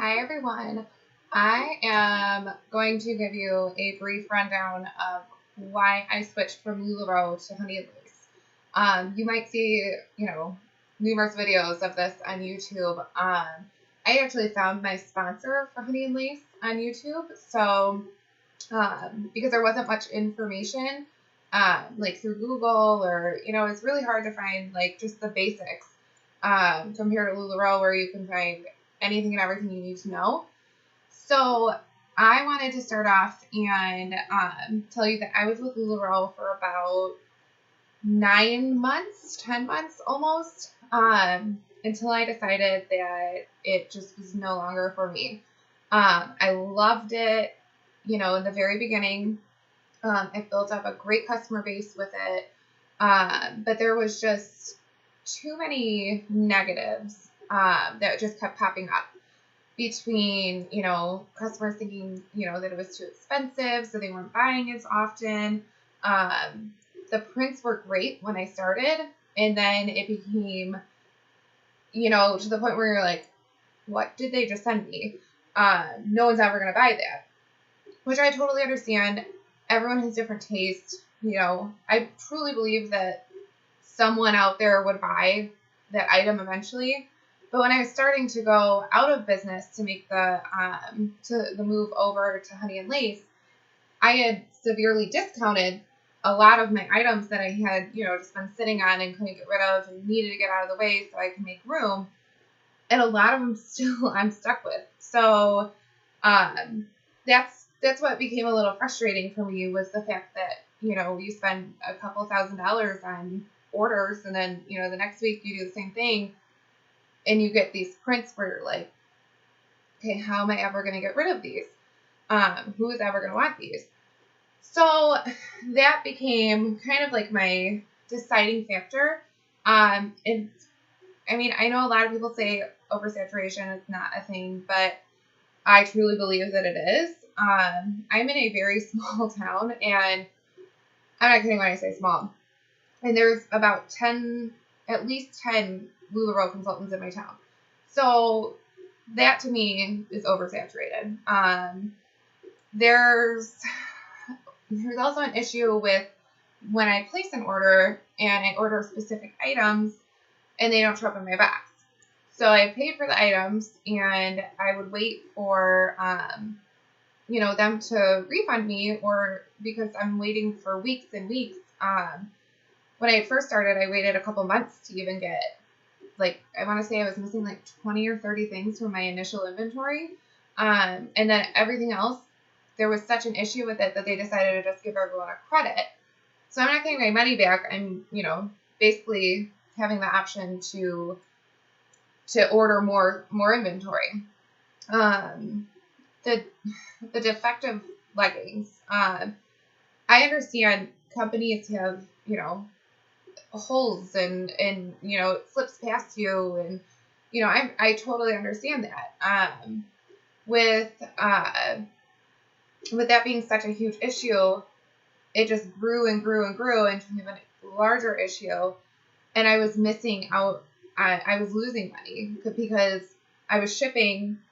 Hi everyone. I am going to give you a brief rundown of why I switched from LuLaRoe to Honey and Lace. You might see, numerous videos of this on YouTube. I actually found my sponsor for Honey and Lace on YouTube. So, because there wasn't much information, like through Google or, it's really hard to find like just the basics, compared to LuLaRoe where you can find anything and everything you need to know. So I wanted to start off and tell you that I was with LuLaRoe for about 9 months, 10 months almost, until I decided that it just was no longer for me. I loved it, in the very beginning. I built up a great customer base with it, but there was just too many negatives that just kept popping up between, customers thinking, that it was too expensive, so they weren't buying as often. The prints were great when I started, and then it became, to the point where you're like, what did they just send me? No one's ever going to buy that, which I totally understand. Everyone has different taste. I truly believe that someone out there would buy that item eventually. But when I was starting to go out of business to make the move over to Honey and Lace, I had severely discounted a lot of my items that I had, just been sitting on and couldn't get rid of and needed to get out of the way so I could make room. And a lot of them still I'm stuck with. So that's what became a little frustrating for me, was the fact that, you spend a couple $1,000s on orders and then, the next week you do the same thing and you get these prints where you're like, okay, how am I ever going to get rid of these? Who is ever going to want these? So that became kind of like my deciding factor. And I mean, I know a lot of people say oversaturation is not a thing, but I truly believe that it is. I'm in a very small town, and I'm not kidding when I say small. And there's about at least 10 LuLaRoe consultants in my town. So that to me is oversaturated. There's also an issue with when I place an order and I order specific items and they don't show up in my box. So I paid for the items and I would wait for, them to refund me, or because I'm waiting for weeks and weeks. When I first started, I waited a couple months to even get, I want to say I was missing 20 or 30 things from my initial inventory. And then everything else, there was such an issue with it that they decided to just give everyone a credit. So I'm not getting my money back. I'm, basically having the option to order more inventory. The defective leggings. I understand companies have, holes and it slips past you, and I totally understand that. With that being such a huge issue, it just grew and grew and grew into an even larger issue, and I was missing out. I was losing money because I was shipping.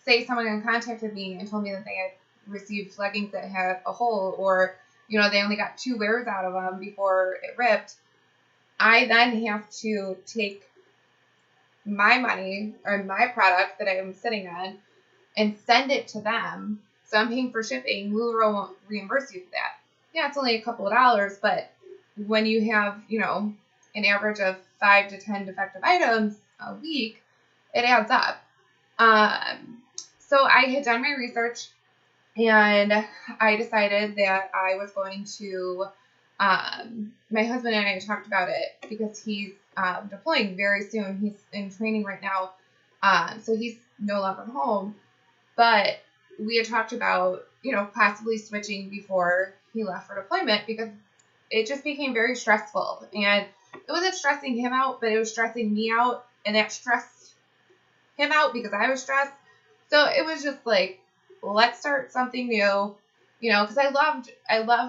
Say someone contacted me and told me that they had received leggings that had a hole, or they only got 2 wears out of them before it ripped. I then have to take my money or my product that I am sitting on and send it to them. So I'm paying for shipping. LuLaRoe won't reimburse you for that. Yeah, it's only a couple of dollars, but when you have, an average of 5 to 10 defective items a week, it adds up. So I had done my research, and I decided that I was going to, my husband and I talked about it because he's deploying very soon. He's in training right now, so he's no longer home. But we had talked about, possibly switching before he left for deployment, because it just became very stressful. And it wasn't stressing him out, but it was stressing me out, and that stressed him out because I was stressed. So it was just like, let's start something new, because I love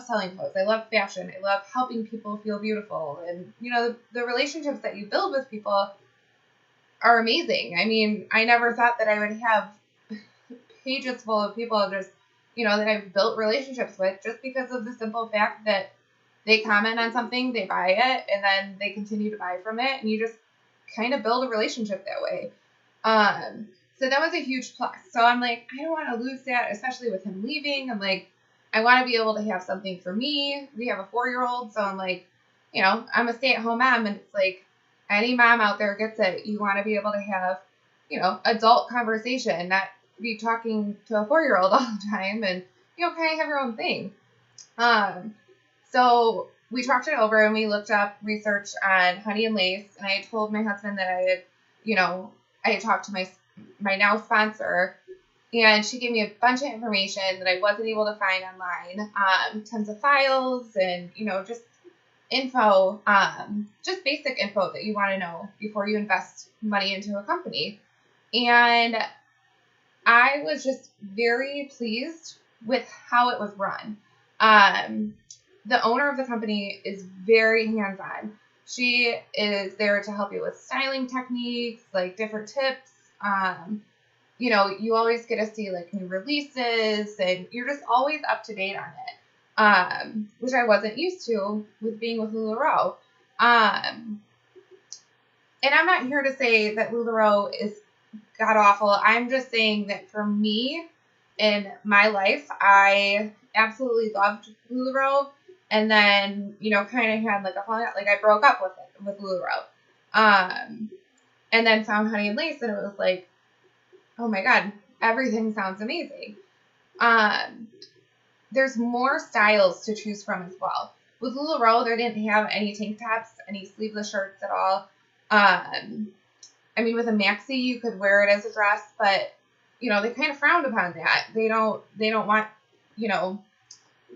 selling clothes. I love fashion. I love helping people feel beautiful. And, the relationships that you build with people are amazing. I mean, I never thought that I would have pages full of people just, that I've built relationships with just because of the simple fact that they comment on something, they buy it, and then they continue to buy from it, and you just kind of build a relationship that way. So that was a huge plus. So I'm like, I don't want to lose that, especially with him leaving. I'm like, I want to be able to have something for me. We have a 4-year-old, so I'm like, I'm a stay-at-home mom, and it's like any mom out there gets it. You want to be able to have, adult conversation, not be talking to a 4-year-old all the time, and kind of have your own thing. So we talked it over and we looked up research on Honey and Lace, and I told my husband that I had talked to my now sponsor, and she gave me a bunch of information that I wasn't able to find online. Tons of files and, just info, just basic info that you want to know before you invest money into a company. And I was just very pleased with how it was run. The owner of the company is very hands-on. She is there to help you with styling techniques, like different tips. You always get to see like new releases, and you're just always up to date on it, which I wasn't used to with being with LuLaRoe. And I'm not here to say that LuLaRoe is god awful. I'm just saying that for me in my life, I absolutely loved LuLaRoe. And then, kind of had like a falling out, like I broke up with LuLaRoe. And then found Honey and Lace, and it was like, oh my God, everything sounds amazing. There's more styles to choose from as well. With LuLaRoe, they didn't have any tank tops, any sleeveless shirts at all. With a maxi, you could wear it as a dress, but, they kind of frowned upon that. They don't want,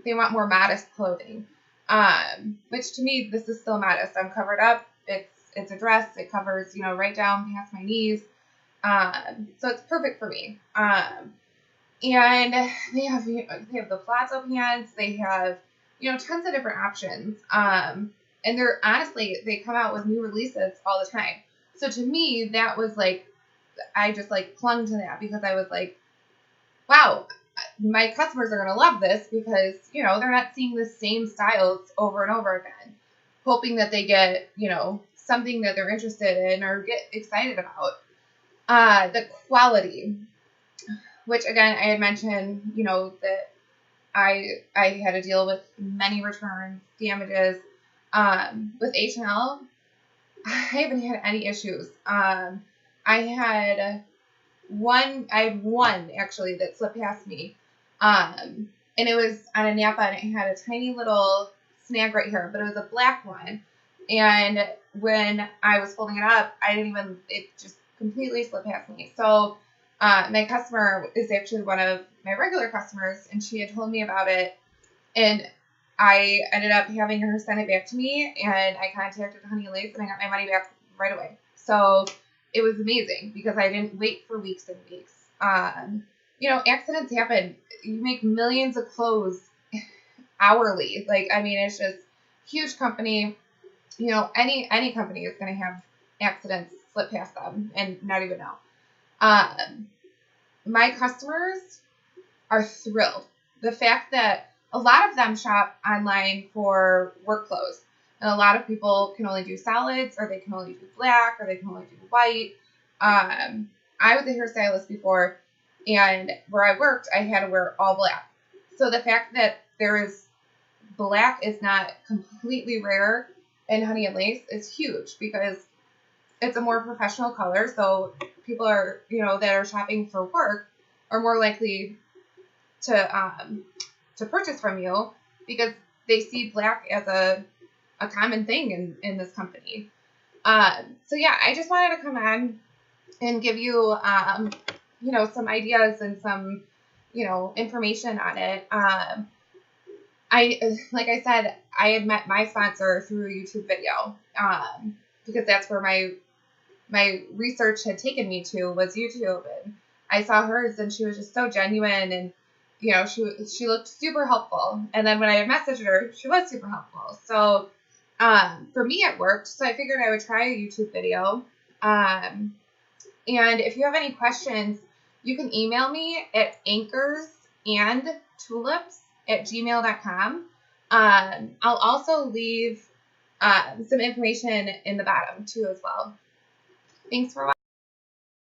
they want more modest clothing, which to me, this is still modest. I'm covered up. It's a dress. It covers, right down past my knees. So it's perfect for me. And they have the plateau pants. They have, tons of different options. And they come out with new releases all the time. So to me, that was like, I just like clung to that because I was like, wow, my customers are going to love this because, they're not seeing the same styles over and over again, hoping that they get, something that they're interested in or get excited about. The quality, which again, I had mentioned, that I had to deal with many returns, damages. With H&L, I haven't had any issues. I had one actually that slipped past me. And it was on a Napa, and it had a tiny little snag right here, but it was a black one. And when I was folding it up, it just completely slipped past me. So, my customer is actually one of my regular customers, and she had told me about it, and I ended up having her send it back to me, and I contacted Honey and Lace, and I got my money back right away. So it was amazing because I didn't wait for weeks and weeks. Accidents happen. You make millions of clothes hourly. It's just huge company. Any company is going to have accidents slip past them and not even know. My customers are thrilled. The fact that a lot of them shop online for work clothes, and a lot of people can only do solids, or they can only do black, or they can only do white. I was a hairstylist before, and where I worked, I had to wear all black. So the fact that black is not completely rare in Honey and Lace is huge because it's a more professional color. So people are, that are shopping for work are more likely to purchase from you because they see black as a common thing in this company. So yeah, I just wanted to come on and give you, some ideas and some, information on it. Like I said, I had met my sponsor through a YouTube video, because that's where my research had taken me to was YouTube, and I saw hers, and she was just so genuine, and she looked super helpful. And then when I had messaged her, she was super helpful. So for me, it worked. So I figured I would try a YouTube video. And if you have any questions, you can email me at anchorsandtulips@gmail.com. I'll also leave some information in the bottom too as well. Thanks for watching.